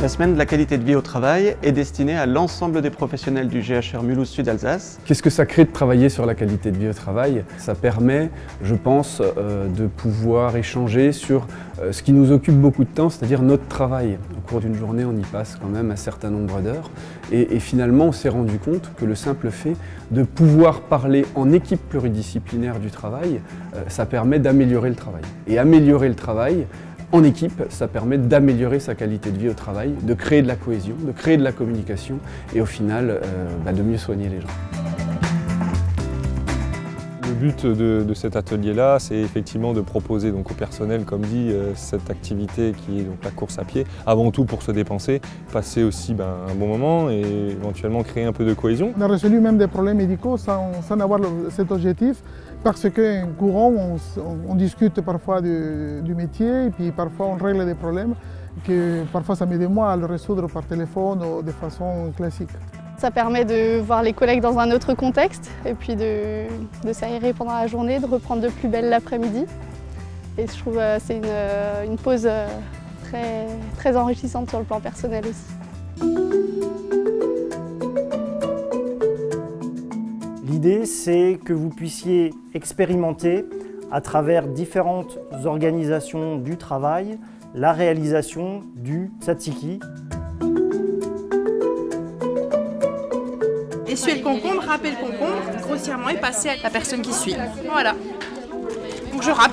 La semaine de la qualité de vie au travail est destinée à l'ensemble des professionnels du GHR Mulhouse Sud Alsace. Qu'est-ce que ça crée de travailler sur la qualité de vie au travail? Ça permet, je pense, de pouvoir échanger sur ce qui nous occupe beaucoup de temps, c'est-à-dire notre travail. Au cours d'une journée, on y passe quand même un certain nombre d'heures. Et finalement, on s'est rendu compte que le simple fait de pouvoir parler en équipe pluridisciplinaire du travail, ça permet d'améliorer le travail. Et améliorer le travail, en équipe, ça permet d'améliorer sa qualité de vie au travail, de créer de la cohésion, de créer de la communication et au final de mieux soigner les gens. Le but de cet atelier-là, c'est effectivement de proposer donc, au personnel, comme dit, cette activité qui est donc, la course à pied, avant tout pour se dépenser, passer aussi un bon moment et éventuellement créer un peu de cohésion. On a résolu même des problèmes médicaux sans avoir cet objectif, parce qu'en courant, on discute parfois du métier et puis parfois on règle des problèmes que parfois ça met des mois à le résoudre par téléphone ou de façon classique. Ça permet de voir les collègues dans un autre contexte et puis de s'aérer pendant la journée, de reprendre de plus belle l'après-midi. Et je trouve que c'est une pause très enrichissante sur le plan personnel aussi. L'idée, c'est que vous puissiez expérimenter à travers différentes organisations du travail la réalisation du tzatziki. Essuyer le concombre, râper le concombre grossièrement et passer à la personne qui suit. Voilà. Donc je râpe.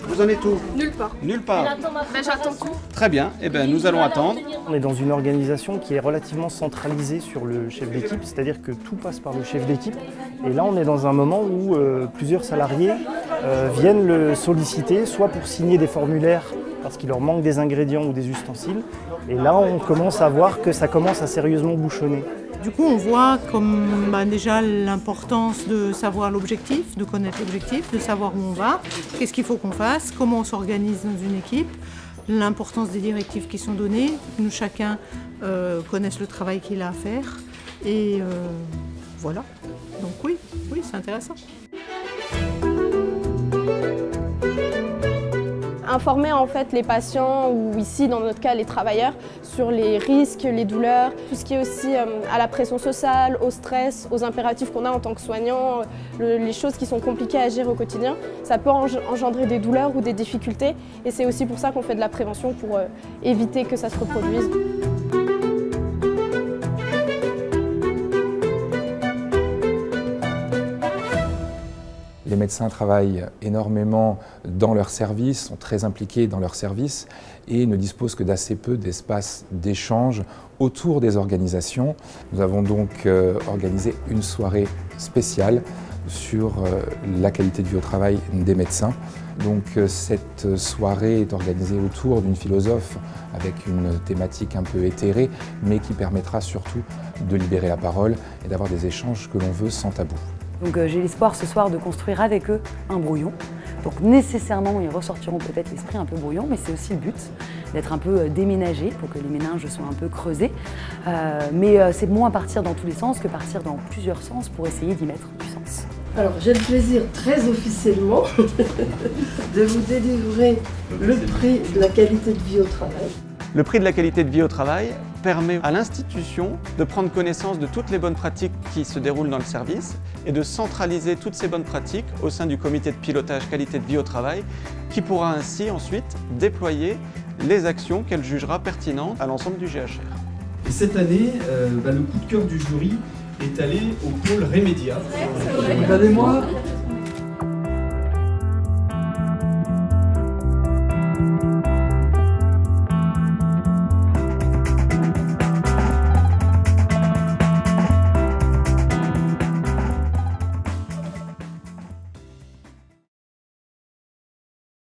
Vous en êtes où? Nulle part. Nulle part. Ben, j'attends tout. Très bien, nous allons attendre. On est dans une organisation qui est relativement centralisée sur le chef d'équipe, c'est-à-dire que tout passe par le chef d'équipe. Et là, on est dans un moment où plusieurs salariés viennent le solliciter, soit pour signer des formulaires parce qu'il leur manque des ingrédients ou des ustensiles. Et là, on commence à voir que ça commence à sérieusement bouchonner. Du coup, on voit comme déjà l'importance de savoir l'objectif, de connaître l'objectif, de savoir où on va, qu'est-ce qu'il faut qu'on fasse, comment on s'organise dans une équipe, l'importance des directives qui sont données, que nous chacun connaisse le travail qu'il a à faire. Et voilà. Donc oui, c'est intéressant. Informer en fait les patients ou ici dans notre cas les travailleurs sur les risques, les douleurs, tout ce qui est aussi à la pression sociale, au stress, aux impératifs qu'on a en tant que soignant, les choses qui sont compliquées à gérer au quotidien, ça peut engendrer des douleurs ou des difficultés et c'est aussi pour ça qu'on fait de la prévention pour éviter que ça se reproduise. Les médecins travaillent énormément dans leur service, sont très impliqués dans leur service et ne disposent que d'assez peu d'espace d'échange autour des organisations. Nous avons donc organisé une soirée spéciale sur la qualité de vie au travail des médecins. Donc cette soirée est organisée autour d'une philosophe avec une thématique un peu éthérée, mais qui permettra surtout de libérer la parole et d'avoir des échanges que l'on veut sans tabou. Donc j'ai l'espoir ce soir de construire avec eux un brouillon. Donc nécessairement, ils ressortiront peut-être l'esprit un peu brouillon, mais c'est aussi le but, d'être un peu déménagé pour que les méninges soient un peu creusés. Mais c'est moins partir dans tous les sens que partir dans plusieurs sens pour essayer d'y mettre du sens. Alors j'ai le plaisir très officiellement de vous délivrer le prix de la qualité de vie au travail. Le prix de la qualité de vie au travail permet à l'institution de prendre connaissance de toutes les bonnes pratiques qui se déroulent dans le service et de centraliser toutes ces bonnes pratiques au sein du comité de pilotage qualité de vie au travail qui pourra ainsi ensuite déployer les actions qu'elle jugera pertinentes à l'ensemble du GHR. Et cette année, le coup de cœur du jury est allé au pôle Remedia. Regardez-moi,